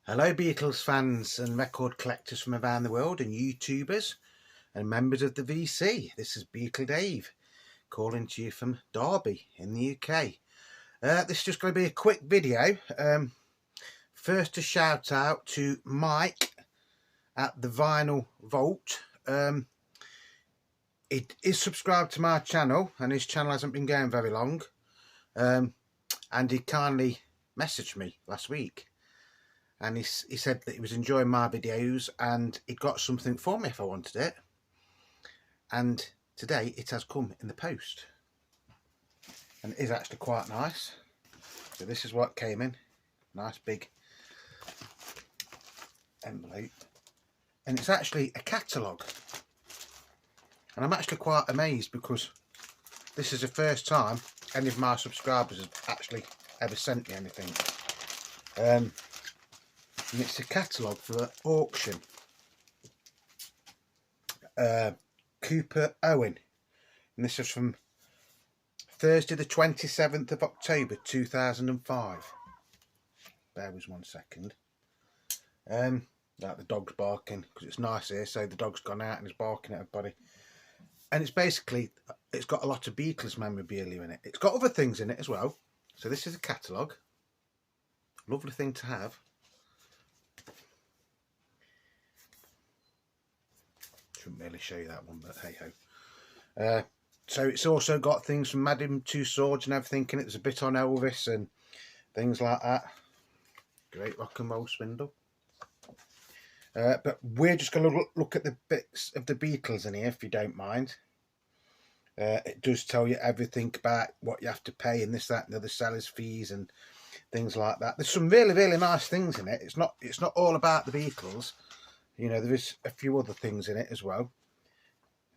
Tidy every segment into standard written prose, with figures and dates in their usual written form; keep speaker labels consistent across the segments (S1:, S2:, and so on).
S1: Hello Beatles fans and record collectors from around the world and YouTubers and members of the VC. This is Beatle Dave calling to you from Derby in the UK. This is just going to be a quick video. First a shout out to Mike at the Vinyl Vault. It is subscribed to my channel and his channel hasn't been going very long. And he kindly messaged me last week. And he said that he was enjoying my videos and he'd got something for me if I wanted it. And today it has come in the post. And it is actually quite nice. So this is what came in. Nice big envelope. And it's actually a catalogue. And I'm actually quite amazed because this is the first time any of my subscribers have actually ever sent me anything. And it's a catalogue for auction. Cooper Owen. And this is from Thursday the 27th of October 2005. Bear with 1 second. Like the dog's barking because it's nice here, so the dog's gone out and is barking at everybody. And it's basically, it's got a lot of Beatles memorabilia in it. It's got other things in it as well. So this is a catalogue. Lovely thing to have. Shouldn't really show you that one, but hey ho. So it's also got things from Madame Tussauds and everything in it. There's a bit on Elvis and things like that. Great rock and roll spindle. But we're just going to look at the bits of the Beatles in here, if you don't mind. It does tell you everything about what you have to pay and this, that, and the other sellers' fees and things like that. There's some really, really nice things in it. It's not all about the Beatles. You know, there is a few other things in it as well.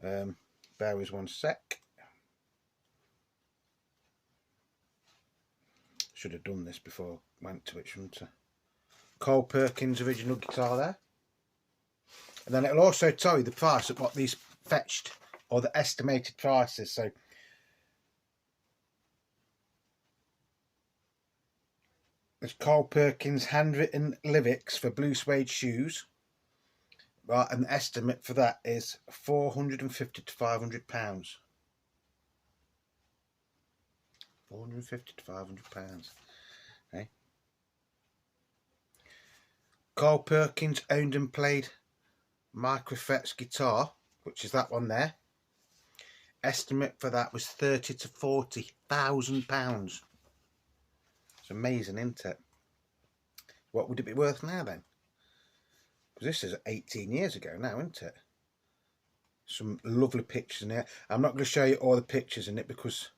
S1: Bear with 1 sec. Should have done this before I went to it, shouldn't I? Carl Perkins original guitar there. And then it'll also tell you the price of what these fetched, or the estimated prices. So there's Carl Perkins handwritten lyrics for blue suede shoes. Right, and the estimate for that is £450 to £500. £450 to £500. Okay. Carl Perkins owned and played Microfet's guitar, which is that one there. Estimate for that was £30,000 to £40,000. It's amazing, isn't it? What would it be worth now then? Because this is 18 years ago now, isn't it? Some lovely pictures in here. I'm not going to show you all the pictures in it because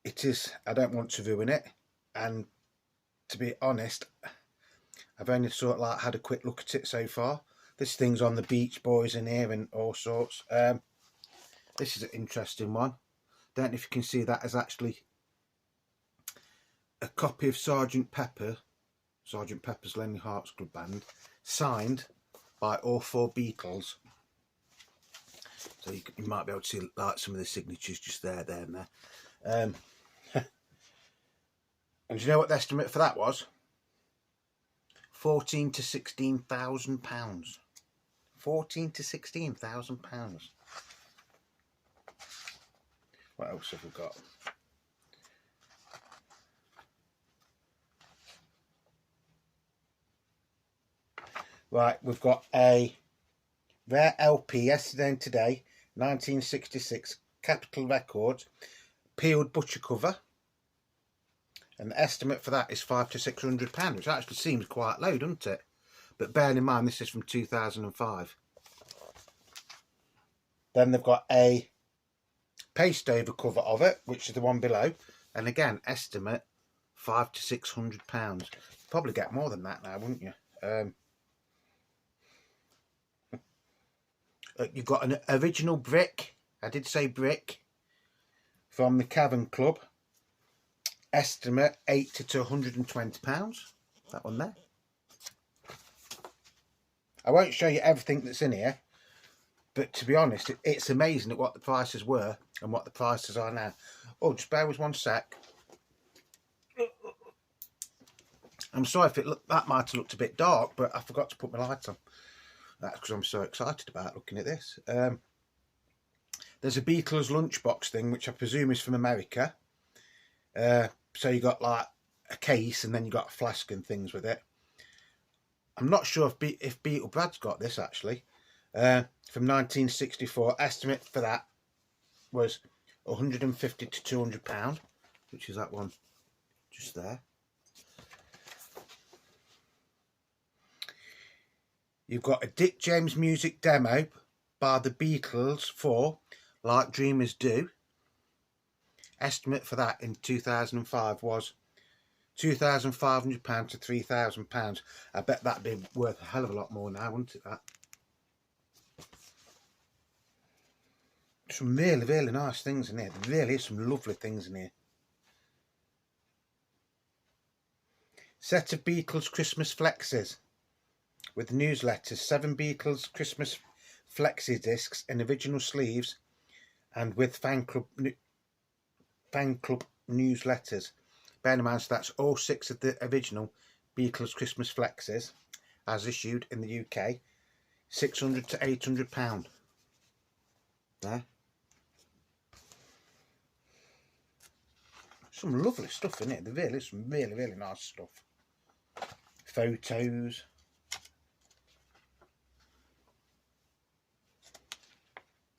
S1: it is, I don't want to ruin it. And to be honest, I've only sort of like had a quick look at it so far. This thing's on the Beach Boys in here and all sorts. This is an interesting one. Don't know if you can see that as actually a copy of Sgt. Pepper's Lonely Hearts Club Band, signed by all 4 Beatles. So you might be able to see like some of the signatures just there and there. And do you know what the estimate for that was? £14,000 to £16,000. £14,000 to £16,000. What else have we got? Right, we've got a rare LP, Yesterday and Today, 1966, Capitol Records, peeled butcher cover. And the estimate for that is £500 to £600, which actually seems quite low, doesn't it? But bearing in mind, this is from 2005. Then they've got a paste over cover of it, which is the one below. And again, estimate £500 to £600. Probably get more than that now, wouldn't you? You've got an original brick. I did say brick. From the Cavern Club. Estimate £80 to £120. That one there. I won't show you everything that's in here, but to be honest, it's amazing at what the prices were and what the prices are now. Oh, just bear with 1 sec. I'm sorry if that might have looked a bit dark, but I forgot to put my light on. That's because I'm so excited about looking at this. There's a Beatles lunchbox thing, which I presume is from America. So you got like a case, and then you got a flask and things with it. I'm not sure if Beetle Brad's got this actually. From 1964, estimate for that was 150 to 200 pound, which is that one just there. You've got a Dick James music demo by the Beatles for Like Dreamers Do. Estimate for that in 2005 was £2,500 to £3,000. I bet that'd be worth a hell of a lot more now, wouldn't it, that? Some really, really nice things in here. There really is some lovely things in here. Set of Beatles Christmas flexes with newsletters. 7 Beatles Christmas flexi discs in original sleeves and with fan club newsletters. Bear in mind, so that's all 6 of the original Beatles Christmas flexes as issued in the UK. £600 to £800. There. Some lovely stuff in it. There really is some really, really nice stuff. Photos.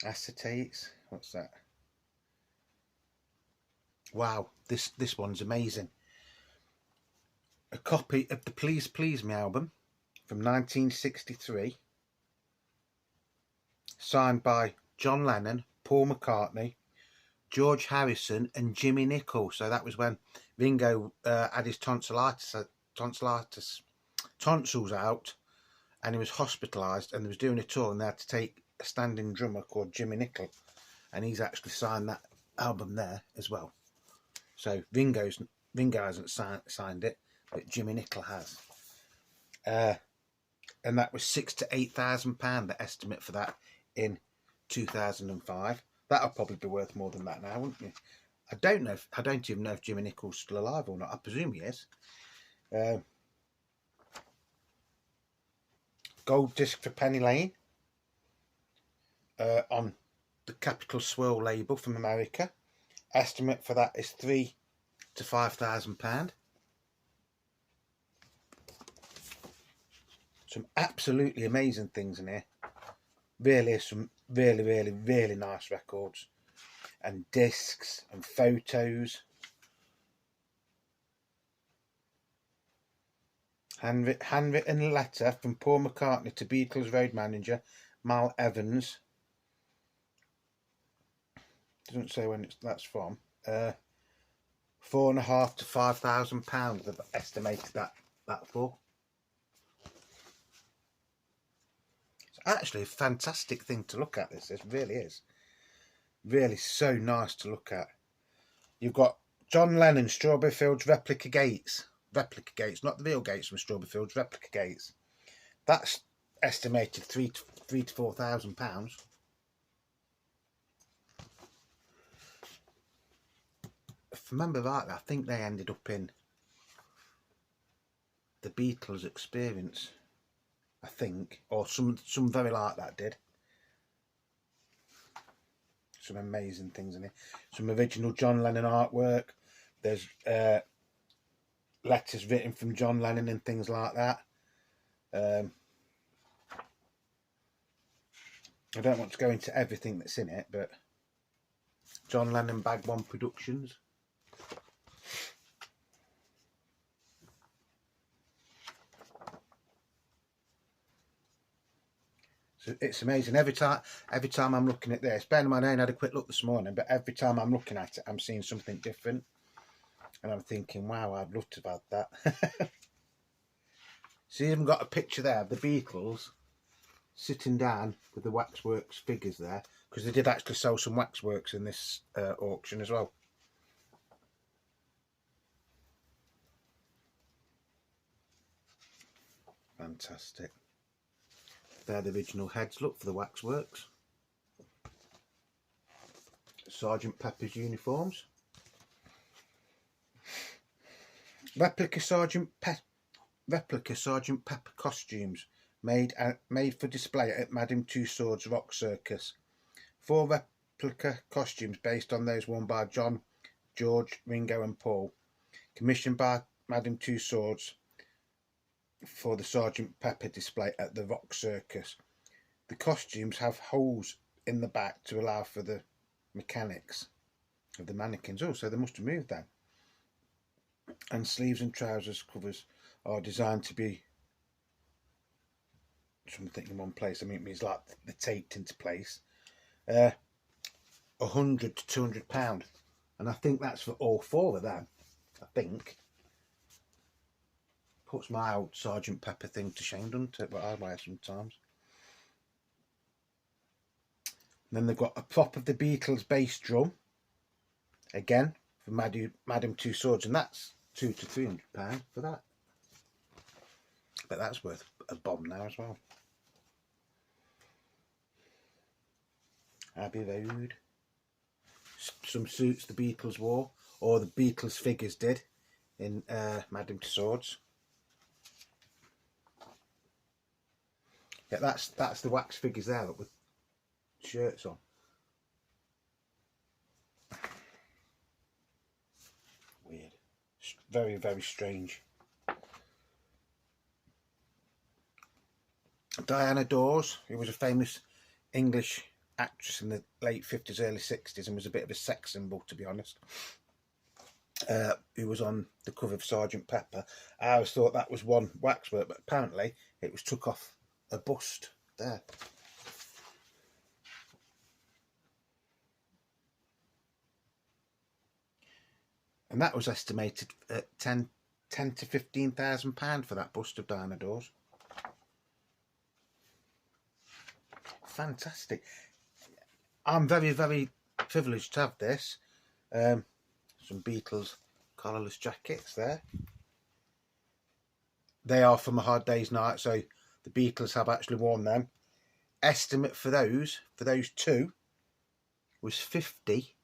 S1: Acetates. What's that? Wow, this one's amazing. A copy of the Please Please Me album from 1963, signed by John Lennon, Paul McCartney, George Harrison and Jimmy Nichols. So that was when Ringo had his tonsils out, and he was hospitalised, and they was doing a tour, and they had to take a standing drummer called Jimmy Nichols, and he's actually signed that album there as well. So Ringo hasn't signed it, but Jimmy Nichols has. And that was £6,000 to £8,000, the estimate for that in 2005. That'll probably be worth more than that now, wouldn't you? I don't even know if Jimmy Nichols is still alive or not. I presume he is. Gold disc for Penny Lane on the Capital Swirl label from America. Estimate for that is £3,000 to £5,000. Some absolutely amazing things in here. Really, some really, really, really nice records and discs and photos. Handwritten letter from Paul McCartney to Beatles road manager Mal Evans. Doesn't say when that's from. £4,500 to £5,000 they've estimated that for. It's actually a fantastic thing to look at. This really is. Really so nice to look at. You've got John Lennon, Strawberry Fields replica gates. Replica gates, not the real gates from Strawberry Fields, replica gates. That's estimated £3,000 to £4,000. If I remember rightly, I think they ended up in the Beatles Experience, I think, or some very like that did. Some amazing things in here. Some original John Lennon artwork. There's letters written from John Lennon and things like that. I don't want to go into everything that's in it, but John Lennon Bag One Productions. So it's amazing. Every time I'm looking at this, bear in mind I only had a quick look this morning, but every time I'm looking at it, I'm seeing something different. And I'm thinking, wow, I'd love to have had that. So you even got a picture there of the Beatles sitting down with the Waxworks figures there, because they did actually sell some Waxworks in this auction as well. Fantastic. They're the original heads, look, for the Waxworks. Sergeant Pepper's uniforms. Replica Sergeant replica Sergeant Pepper costumes made for display at Madame Tussauds Rock Circus. 4 replica costumes based on those worn by John, George, Ringo and Paul, commissioned by Madame Tussauds for the Sergeant Pepper display at the Rock Circus. The costumes have holes in the back to allow for the mechanics of the mannequins. Oh, so they must have moved then. And sleeves and trousers covers are designed to be something in one place. I mean, it means like they're taped into place. £100 to £200, and I think that's for all 4 of them. I think puts my old Sergeant Pepper thing to shame, doesn't it? But I wear sometimes. And then they've got a prop of the Beatles bass drum, again for Madame Tussauds, and that's £200 to £300 for that. But that's worth a bomb now as well. Abbey Road. Some suits the Beatles wore, or the Beatles figures did in Madame Tussauds. Yeah, that's the wax figures there, look, with shirts on. Weird. Very, very strange. Diana Dawes, who was a famous English actress in the late 50s, early 60s, and was a bit of a sex symbol, to be honest, who was on the cover of Sergeant Pepper. I always thought that was one waxwork, but apparently it was took off a bust there. And that was estimated at £10 to £15,000 for that bust of Diana Dawes. Fantastic. I'm very, very privileged to have this. Some Beatles collarless jackets there. They are from A Hard Day's Night, so the Beatles have actually worn them. Estimate for those 2 was 50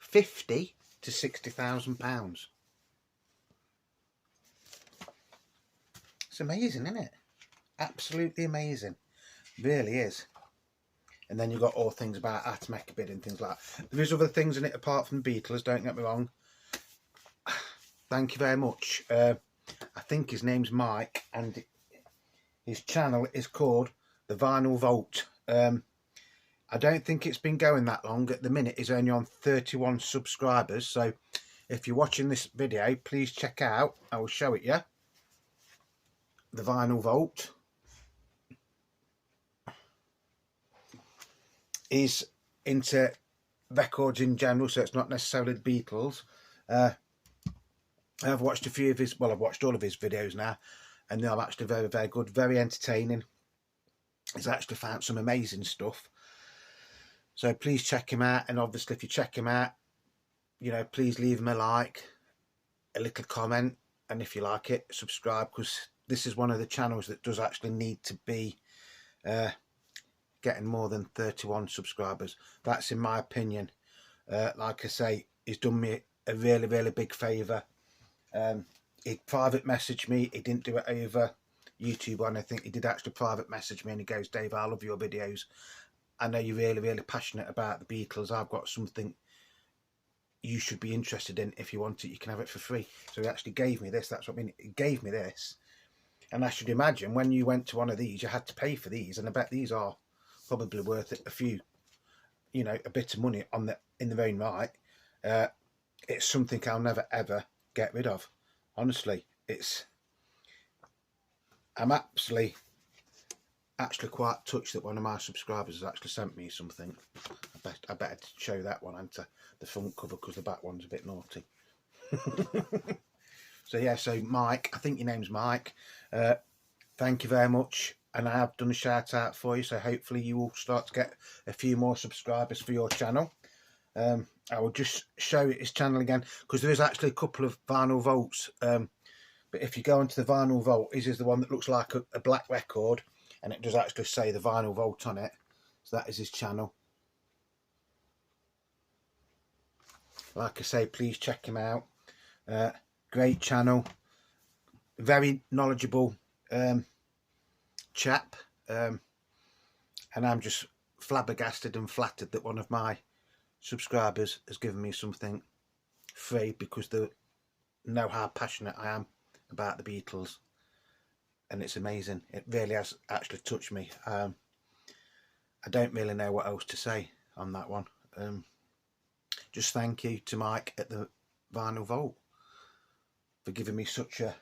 S1: to £60,000. It's amazing, isn't it? Absolutely amazing. Really is. And then you've got all things about Atom Ekabid and things like that. There is other things in it apart from the Beatles, don't get me wrong. Thank you very much. I think his name's Mike, and his channel is called The Vinyl Vault. I don't think it's been going that long. At the minute, he's only on 31 subscribers. So if you're watching this video, please check out, I will show it you, The Vinyl Vault. He's into records in general, so it's not necessarily the Beatles. I've watched a few of his, well, I've watched all of his videos now, and they're actually very, very good, very entertaining. He's actually found some amazing stuff. So please check him out, and obviously if you check him out, you know, please leave him a like, a little comment, and if you like it, subscribe, because this is one of the channels that does actually need to be getting more than 31 subscribers. That's in my opinion. Like I say, he's done me a really, really big favour. He private messaged me. He didn't do it over YouTube or anything. He did actually private message me, and he goes, Dave, I love your videos. I know you're really, really passionate about the Beatles. I've got something you should be interested in. If you want it, you can have it for free. So he actually gave me this. That's what I mean. He gave me this. And I should imagine when you went to one of these, you had to pay for these. And I bet these are probably worth it, a few, you know, a bit of money on the in their own right. It's something I'll never ever get rid of. Honestly, I'm actually quite touched that one of my subscribers has actually sent me something. I better show that one onto the front cover, because the back one's a bit naughty. So yeah, so Mike, I think your name's Mike. Thank you very much. And I have done a shout out for you, so hopefully you will start to get a few more subscribers for your channel. I will just show you his channel again, because there is actually a couple of Vinyl Vaults. But if you go into the Vinyl Vault, his is the one that looks like a black record, and it does actually say the Vinyl Vault on it. So that is his channel. Like I say, please check him out. Great channel. very knowledgeable chap, and I'm just flabbergasted and flattered that one of my subscribers has given me something free, because they know how passionate I am about the Beatles, and it's amazing. It really has actually touched me. I don't really know what else to say on that one. Just thank you to Mike at the Vinyl Vault for giving me such a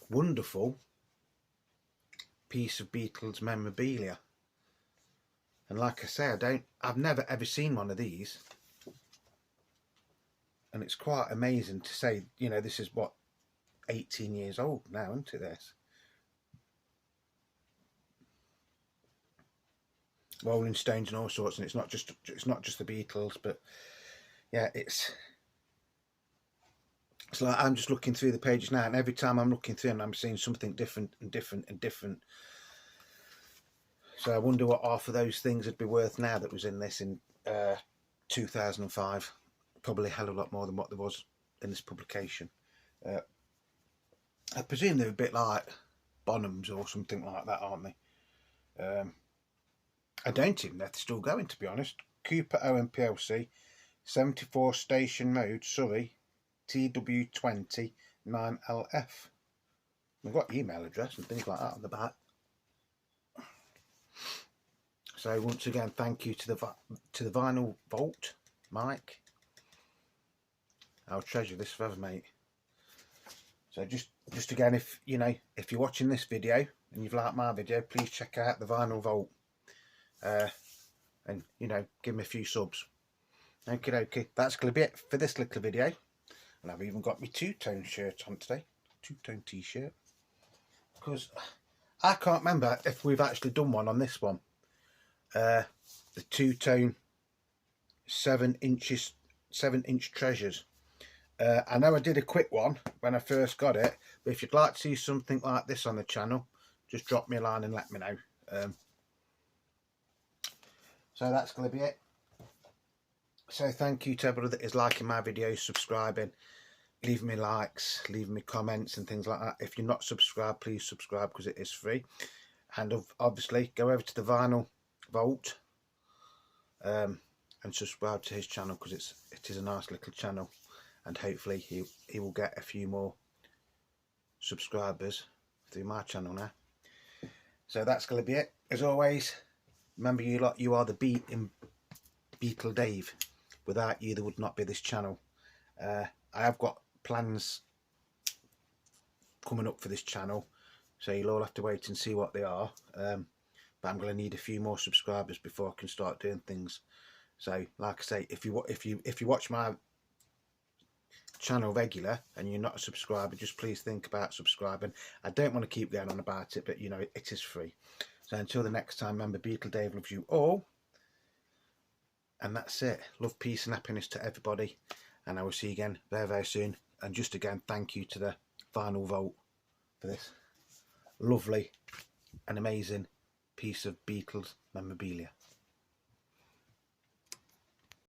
S1: wonderful piece of Beatles memorabilia. And like I say, I've never ever seen one of these, and it's quite amazing to say, you know, this is what, 18 years old now, isn't it, this? Rolling Stones and all sorts, and it's not just the Beatles, but yeah, it's like I'm just looking through the pages now, and every time I'm looking through them, I'm seeing something different and different and different. So I wonder what half of those things would be worth now that was in this in 2005. Probably a hell of a lot more than what there was in this publication. I presume they're a bit like Bonhams or something like that, aren't they? I don't even know if they're still going, to be honest. Cooper Owen PLC, 74 Station Road, Surrey, TW20 9LF. We've got email address and things like that on the back. So once again, thank you to the Vinyl Vault, Mike. I'll treasure this forever, mate. So just again, if you know, if you're watching this video and you've liked my video, please check out the Vinyl Vault, and you know, give me a few subs. Okay, that's going to be it for this little video. And I've even got my two-tone shirt on today, two-tone t-shirt, because I can't remember if we've actually done one on this one. The two-tone 7-inch treasures. I know I did a quick one when I first got it, but if you'd like to see something like this on the channel, just drop me a line and let me know. So that's going to be it. So thank you to everybody that is liking my videos, subscribing, leaving me likes, leaving me comments and things like that. If you're not subscribed, please subscribe, because it is free. And obviously go over to the Vinyl Vault and subscribe to his channel, because it is a nice little channel, and hopefully he will get a few more subscribers through my channel now. So that's going to be it. As always, remember, you lot, you are the beat in Beatle Dave. Without you, there would not be this channel. I have got plans coming up for this channel, so you'll all have to wait and see what they are. But I'm going to need a few more subscribers before I can start doing things. So, like I say, if you watch my channel regular and you're not a subscriber, just please think about subscribing. I don't want to keep going on about it, but you know, it is free. So until the next time, remember, Beatle Dave loves you all. And that's it. Love, peace and happiness to everybody. And I will see you again very, very soon. And just again, thank you to the Vinyl Vault for this lovely and amazing piece of Beatles memorabilia.